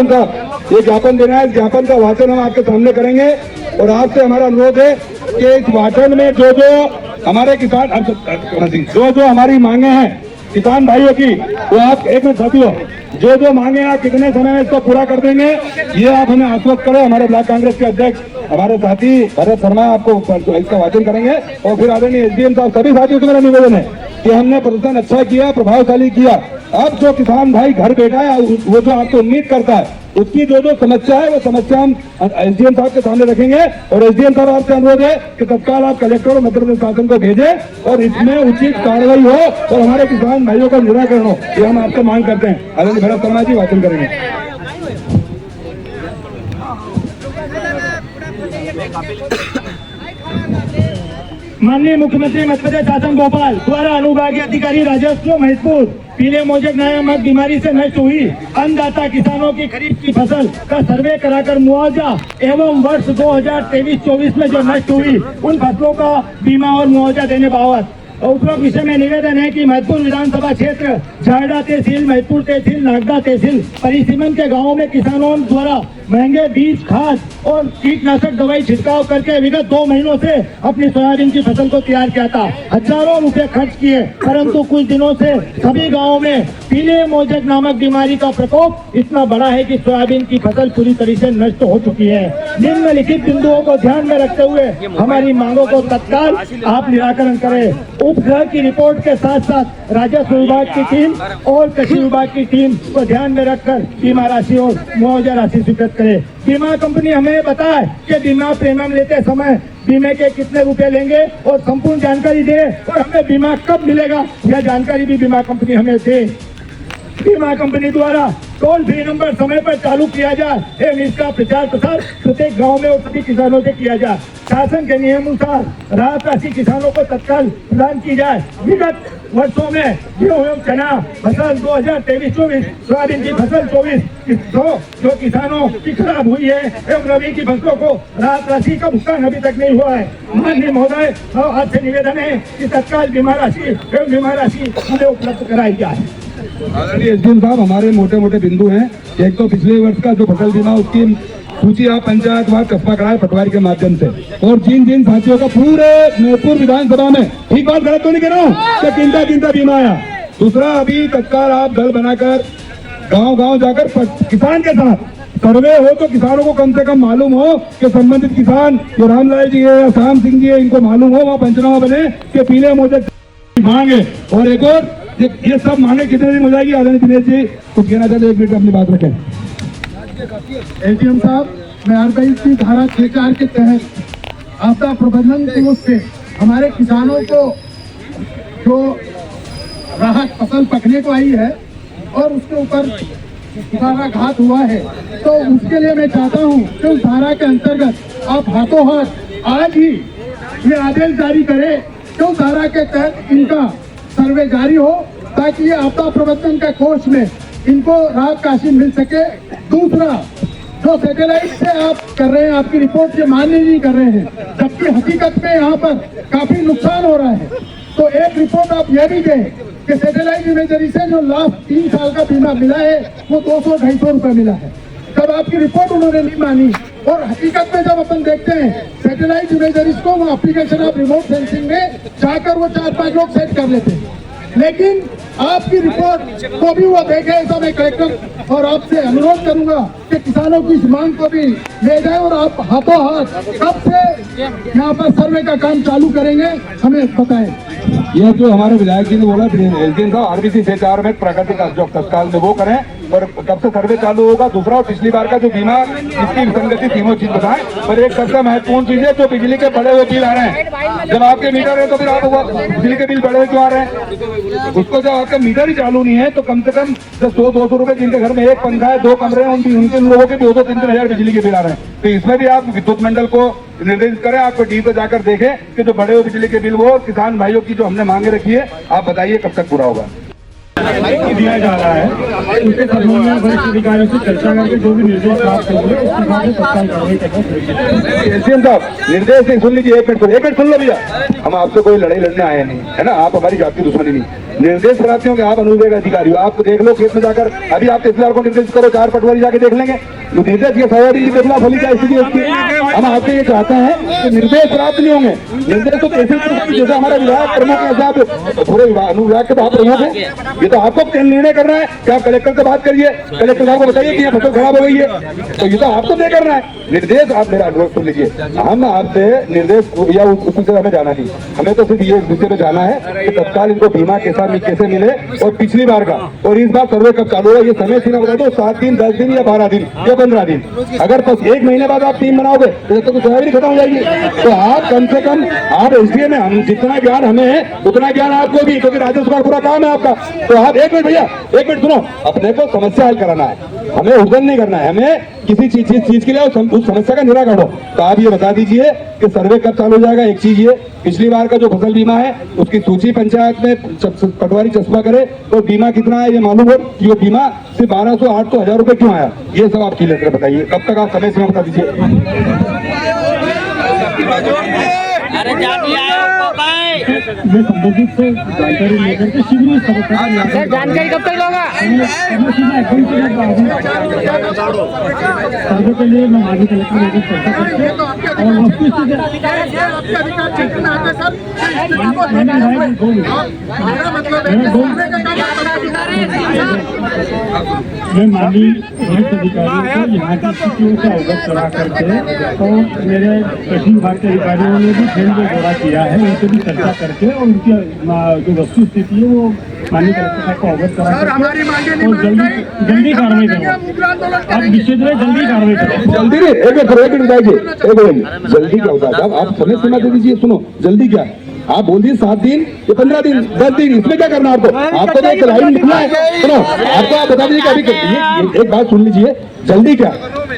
SDM साहब, ये ज्ञापन देना है। इस ज्ञापन का वाचन हम आपके सामने करेंगे और आपसे हमारा अनुरोध है कि इस वाचन में जो जो हमारे किसान, जो जो हमारी मांगे हैं किसान भाइयों की, वो आप एक मिनट साथियों, जो जो मांगे आप कितने समय में इसको पूरा कर देंगे, ये आप हमें आश्वस्त करें। हमारे ब्लॉक कांग्रेस के अध्यक्ष हमारे साथी भरत शर्मा आपको इसका वाचन करेंगे और फिर आदरणीय एसडीएम साहब, सभी साथियों से मेरा निवेदन है कि हमने प्रदर्शन अच्छा किया, प्रभावशाली किया। अब जो किसान भाई घर बैठा है, वो जो आपको उम्मीद करता है, उसकी जो जो समस्या है वो समस्या हम एसडीएम साहब के सामने रखेंगे। और एसडीएम साहब आपसे अनुरोध है कि तत्काल आप कलेक्टर और मध्य प्रदेश शासन को भेजें और इसमें उचित कार्रवाई हो और हमारे किसान भाइयों का निराकरण हो, ये हम आपसे मांग करते हैं। आदरणीय भरत शर्मा जी वाचन करेंगे। माननीय मुख्यमंत्री मध्य प्रदेश शासन भोपाल द्वारा अनुविभागीय अधिकारी राजस्व महत्वपूर्ण पीले मोजेक नामक बीमारी से नष्ट हुई अन्नदाता किसानों की खरीफ की फसल का सर्वे कराकर मुआवजा एवं वर्ष 2023-24 में जो नष्ट हुई उन फसलों का बीमा और मुआवजा देने बाबत उपरोक्त विषय में निवेदन है कि महत्वपुर विधानसभा क्षेत्र झारडा तहसील, महत्वपुर तहसील, नागदा तहसील परिसीमन के गांवों में किसानों द्वारा महंगे बीज, खाद और कीटनाशक दवाई छिड़काव करके विगत 2 महीनों से अपनी सोयाबीन की फसल को तैयार किया था। हजारों रुपए खर्च किए, परंतु कुछ दिनों से सभी गाँवों में पीले मोजेक नामक बीमारी का प्रकोप इतना बड़ा है कि सोयाबीन की फसल पूरी तरह से नष्ट हो चुकी है। निम्नलिखित बिंदुओं को ध्यान में रखते हुए हमारी मांगों को तत्काल आप निराकरण करें। उपग्रह की रिपोर्ट के साथ साथ राजस्व विभाग की टीम और कृषि विभाग की टीम को ध्यान में रखकर बीमा राशि और मुआवजा राशि स्वीकृत करे। बीमा कंपनी हमें बताए कि बीमा प्रीमियम लेते समय बीमे के कितने रुपए लेंगे और संपूर्ण जानकारी दे और हमें बीमा कब मिलेगा, यह जानकारी भी बीमा कंपनी हमें दे। बीमा कंपनी द्वारा टोल फ्री नंबर समय पर चालू किया जाए एवं इसका प्रचार प्रसार प्रत्येक गांव में और सभी किसानों से किया जाए। शासन के नियम अनुसार राहत राशि किसानों को तत्काल प्रदान की जाए। विगत वर्षों में गेहूं एवं चना फसल 2023-24, सोयाबीन की फसल 24 जो किसानों की खराब हुई है एवं रबी की फसलों को राहत राशि का भुगतान अभी तक नहीं हुआ है। माननीय महोदय, आपसे निवेदन है कि तत्काल बीमा राशि एवं बीमा राशि हमें उपलब्ध कराई जाए। आदरणीय एसडीएम साहब, हमारे मोटे मोटे बिंदु हैं। एक तो पिछले वर्ष का जो फसल बीमा उसकी सूची आप पंचायत वार कस्बा कराए पटवारी के माध्यम से, और जिन साथियों का पूरे महत्वपूर्ण विधानसभा में, ठीक बात गलत तो नहीं कह रहा हूँ, कि किंता बीमा आया। दूसरा, अभी तत्काल आप दल बनाकर गांव जाकर किसान के साथ सर्वे हो तो किसानों को कम से कम मालूम हो कि संबंधित किसान जो रामलाल जी है या श्याम सिंह जी है, इनको मालूम हो, वहाँ पंचनामा बने कि पीले मोजेक मांगे। और एक और, ये सब मांगे कितने दिन हो जाएगी? आदरणीय दिनेश जी कुछ कहना चाहते, 1 मिनट अपनी बात रखें। एसडीएम साहब, मैं आरबीआई की धारा 6(4) के तहत आपदा प्रबंधन कोष से हमारे किसानों को जो राहत फसल पकने को आई है और उसके ऊपर घात हुआ है, तो उसके लिए मैं चाहता हूं कि उस धारा के अंतर्गत आप हाथों हाथ आज ही ये आदेश जारी करें कि उस धारा के तहत इनका सर्वे जारी हो, ताकि ये आपदा प्रबंधन के कोष में इनको राहत राशि मिल सके। दूसरा, जो सैटेलाइट से आप कर रहे हैं, आपकी रिपोर्ट ये मान्य नहीं कर रहे हैं, जबकि हकीकत में यहाँ पर काफी नुकसान हो रहा है। तो एक रिपोर्ट आप यह भी दें कि सैटेलाइट इमेजरी से जो लास्ट 3 साल का बीमा मिला है वो 200-250 रुपए मिला है। तब आपकी रिपोर्ट उन्होंने नहीं मानी, और हकीकत में जब अपन देखते हैं सैटेलाइट इमेजरीज को, वो एप्लीकेशन ऑफ रिमोट सेंसिंग में जाकर वो 4-5 लोग सेट कर लेते हैं, लेकिन आपकी रिपोर्ट को भी वो देखे। ऐसा मैं कलेक्टर और आपसे अनुरोध करूंगा कि किसानों की इस मांग को भी ले जाए और आप हाथों हाथ कब से यहाँ पर सर्वे का काम चालू करेंगे हमें बताएं। ये जो हमारे विधायक जी ने बोला, एसडीएम साहब आरबीसी 6(4) में प्राकृतिक जो तत्काल में वो करें और कब से सर्वे चालू होगा। दूसरा, पिछली बार का जो बीमा, इसकी विसंगति तीनों चीज बताएं। और एक सबसे महत्वपूर्ण चीज है, जो बिजली के बड़े हुए बिल आ रहे हैं, जब आपके मीटर है तो फिर आप बिजली के बिल बड़े हुए क्यों आ रहे हैं? उसको जब आपका मीटर ही चालू नहीं है तो कम से कम 100-200 रुपए, जिनके घर में 1 पंखा है, 2 कमरे हैं, उनके लोगों के 200-300 हजार बिजली के बिल आ रहे हैं। तो इसमें भी आप विद्युत मंडल को निर्देशित करें, आपको डी पे जाकर देखें कि जो बड़े हुए बिजली के बिल वो किसान भाइयों की जो हमने मांगे रखी है, आप बताइए कब तक पूरा होगा। दिया जा रहा है, उसके संबंध में वरिष्ठ अधिकारियों से चर्चा करके जो भी निर्देश प्राप्त होंगे उसके हिसाब से तत्काल कार्रवाई करना। एसडीएम साहब, निर्देश सुन लीजिए, 1 मिनट सुन लो भैया, हम आपसे कोई लड़ाई लड़ने आए नहीं है ना, आप हमारी जाति दुश्मनी नहीं। निर्देश प्राप्त होंगे। आप अनुविभाग अधिकारी हो, आप देख लो खेत में जाकर, अभी आप तहसीलदार को निर्देश करो, 4 पटवारी जाके देख लेंगे निर्देश ये सवारी देख लो फली क्या स्थिति है उसकी। हम आपसे ये चाहते हैं कि निर्देश प्राप्त नहीं होंगे, निर्देश तो तहसील जैसा हमारा विभाग प्रमुख है, साहब पूरे अनुविभाग के आप प्रमुख है, ये तो आपको निर्णय करना है कि आप कलेक्टर से बात करिए, कलेक्टर साहब को बताइए कि यहाँ फसल खराब हो गई है, तो ये तो आपको तय करना है निर्देश। आप मेरा अनुरोध सुन लीजिए, हम आपसे निर्देश या उसी से हमें जाना नहीं, हमें तो सिर्फ ये विषय पे जाना है कि तत्काल इनको बीमा कैसे मिले और पिछली बार का और इस बार सर्वे कब चालू है ये समय सीमा बता दो, 7 दिन 10 दिन या 12 दिन या 15 दिन। अगर बस 1 महीने बाद आप टीम बनाओगे तो सोयाबीन खत्म हो जाएगी। तो आप कम से कम आप एसडीएम में हम जितना ज्ञान हमें है उतना ज्ञान आपको भी, क्योंकि राजस्व का पूरा काम है आपका। तो आप 1 मिनट भैया 1 मिनट सुनो, अपने को समस्या हल कराना है, हमें उद्गन नहीं करना है, हमें किसी चीज के लिए उस समस्या का निराकरण हो। तो आप ये बता दीजिए कि सर्वे कब चालू हो जाएगा। एक चीज ये पिछली बार का जो फसल बीमा है उसकी सूची पंचायत में पटवारी चस्पा करे तो बीमा कितना है ये मालूम हो, ये बीमा सिर्फ 1200 800 1000 रुपए क्यों आया, ये सब आप क्लियर कर बताइए। कब तक आप समय सीमा बता दीजिए। मैं संबंधित से जानकारी लेकर के शीघ्र सर जानकारी कब तक होगा? सर्वे के लिए मैं आगे कलेक्टर लेकर चर्चा करके और वस्तुस्थिति मैं माननीय वरिष्ठ अधिकारियों को यहाँ की स्थितियों से अवगत करा करके और मेरे कृषि विभाग के अधिकारियों ने भी फील्ड में दौरा किया है, उनसे भी चर्चा करके और उनकी जो वस्तु स्थिति है वो माननीय कलेक्टर साहब को अवगत करा करके और जल्दी कार्रवाई करो। आप निश्चित रहे जल्दी कार्रवाई करो। जल्दी नहीं, एक मिनट बताइए, जल्दी क्या होता है आप समय सीमा दे दीजिए। सुनो जल्दी क्या आप बोल दिए 7 दिन या 15 दिन 10 दिन, इसमें क्या करना है आपको तो एक लाइन लिखना है। सुनो आपको आप बता दीजिए अभी एक बात सुन लीजिए, जल्दी क्या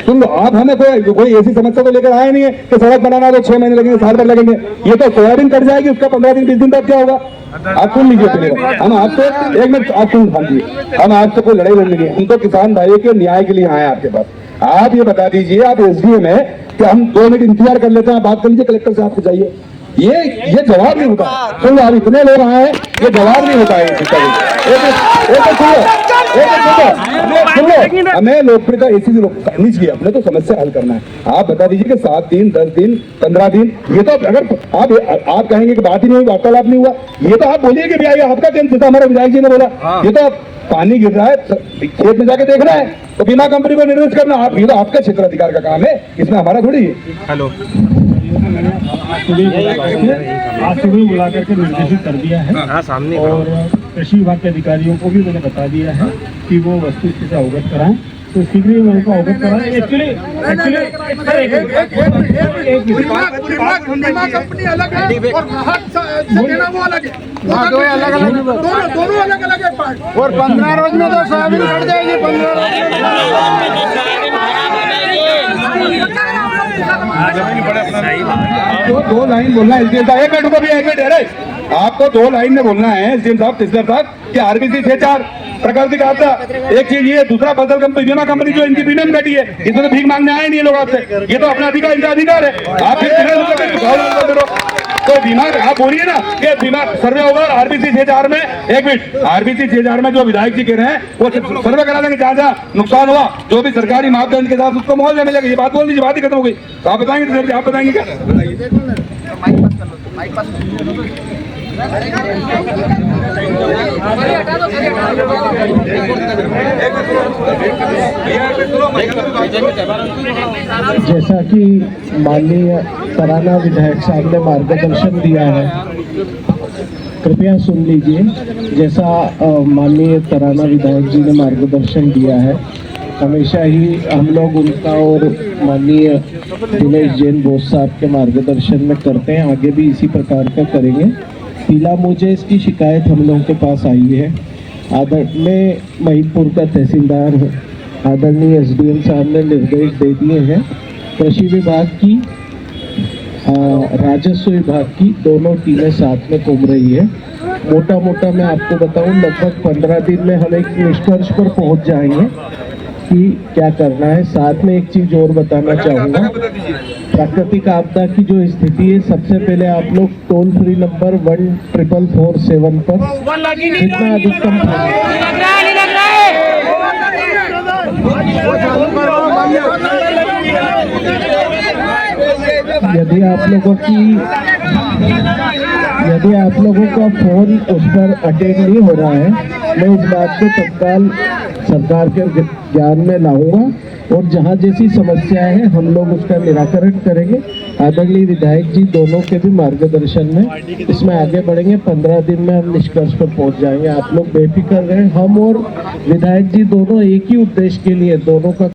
सुन लो आप, हमें कोई ऐसी समस्या तो लेकर आए नहीं है कि सड़क बनाना तो 6 महीने लगेंगे, साल भर लगेंगे। ये तो सोयाबीन कट जाएगी, उसका 15 दिन 20 दिन तक क्या होगा आप सुन लीजिए पहले। हम आपसे 1 मिनट आप सुन दीजिए, हम आपसे कोई लड़ाई लड़ने नहीं, हम तो किसान भाइयों के न्याय के लिए आए आपके पास। आप ये बता दीजिए, आप एसडीएम है कि हम 2 मिनट इंतजार कर लेते हैं, बात कर लीजिए कलेक्टर साहब को जाइए। ये जवाब नहीं होता। सुन लो आप इतने लोग आए हैं, ये जवाब नहीं होता है। हमें लोकप्रियता ऐसी करनी चाहिए, अपने तो समस्या हल करना है। आप बता दीजिए कि 7 दिन 10 दिन 15 दिन, ये तो अगर आप कहेंगे कि बात ही नहीं हुई, वार्तालाप नहीं हुआ, ये तो आप बोलिए कि भैया आपका टेंशन, जैसा हमारे विधायक जी ने बोला, ये तो पानी गिर रहा है खेत में जाके देखना है तो बीमा कंपनी को निर्देश करना, आप ये तो आपका क्षेत्र अधिकार का काम है, इसमें हमारा थोड़ी है। हेलो आज सुबह बुला करके निर्देशित कर दिया है सामने, और कृषि विभाग के अधिकारियों को भी मैंने बता दिया है कि वो वस्तु से अवगत कराएं, तो शीघ्र ही उनको अवगत कराएं। एक्चुअली बीमा कंपनी अलग है और राहत से देना वो अलग है, दोनों अलग अलग है। और 15 रोज में तो सोयाबीन कट जाएगी। 2 लाइन बोलना है एसडीएम साहब, 1 मिनट रुको भैया 1 मिनट, अरे आपको 2 लाइन में बोलना है एसडीएम साहब तहसीलदार साहब कि आरबीसी 6-4 प्राकृतिक आपदा, एक चीज ये, दूसरा फसल कंपनी बीमा कंपनी जो इनकी प्रीमियम घटी है, इसमें तो भीख मांगने आए नहीं है लोग आपसे, ये तो अपना अधिकार इनका अधिकार है। आप फिर तो बीमा आप बोलिए ना कि बीमा सर्वे होगा आरबीसी 6-4 में। 1 मिनट, आरबीसी 6-4 में जो विधायक जी कह रहे हैं वो सर्वे करा देंगे, जहाँ जहाँ नुकसान हुआ जो भी सरकारी मापदंड के साथ उसको मुआवजा मिलेगा। ये बात बोल दीजिए, बात ही खत्म हो गई। तो आप बताएंगे, आप बताएंगे क्या? जैसा कि माननीय तराना विधायक साहब ने मार्गदर्शन दिया है, कृपया सुन लीजिए। जैसा माननीय तराना विधायक जी ने मार्गदर्शन दिया है, हमेशा ही हम लोग उनका और माननीय दिनेश जैन बोस साहब के मार्गदर्शन में करते हैं, आगे भी इसी प्रकार का करेंगे। पीला मुझे इसकी शिकायत हम लोगों के पास आई है। मैं महिदपुर का तहसीलदार हूँ। आदरणीय एसडीएम साहब ने निर्देश दे दिए हैं, कृषि विभाग की राजस्व विभाग की दोनों टीमें साथ में घूम रही है। मोटा मोटा मैं आपको बताऊं, लगभग 15 दिन में हम एक निष्कर्ष पर पहुंच जाएंगे कि क्या करना है। साथ में एक चीज और बताना चाहूँगा, प्राकृतिक आपदा की जो स्थिति है, सबसे पहले आप लोग टोल फ्री नंबर 14447 पर जितना अधिकतम यदि आप लोगों का फोन उस पर अटेंड नहीं हो रहा है, मैं इस बात को तत्काल सरकार के ज्ञान में लाऊंगा और जहां जैसी समस्या है हम लोग उसका निराकरण करेंगे। आदरणीय विधायक जी दोनों के भी मार्गदर्शन में इसमें आगे बढ़ेंगे। 15 दिन में हम निष्कर्ष पर पहुंच जाएंगे। आप लोग बेफिक्र रहें। हम और विधायक जी दोनों एक ही उद्देश्य के लिए दोनों का